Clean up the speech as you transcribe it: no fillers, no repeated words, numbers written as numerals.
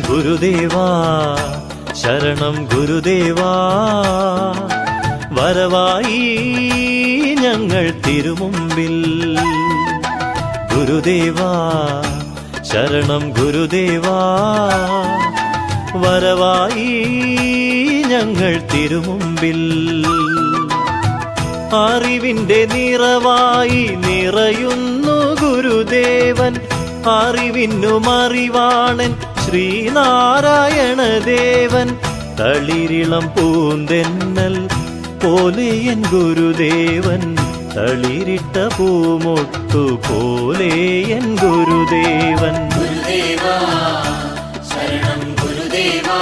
ഗുരുദേവാ ശരണം ഗുരുദേവാ, വരവായി ഞങ്ങൾ തിരുമുമ്പിൽ. ഗുരുദേവാ ശരണം ഗുരുദേവാ, വരവായി ഞങ്ങൾ തിരുമുമ്പിൽ. അറിവിന്റെ നിറവായി നിറയുന്നു ഗുരുദേവൻ, അറിവിനുമറിവാണൻ ശ്രീനാരായണദേവൻ. തളിരിളം പൂന്തെന്നൽ പോലെ എൻ ഗുരുദേവൻ, തളിരിട്ട പൂമൊട്ടു പോലെ എൻ ഗുരുദേവൻ. ഗുരുദേവാ ശരണം ഗുരുദേവാ.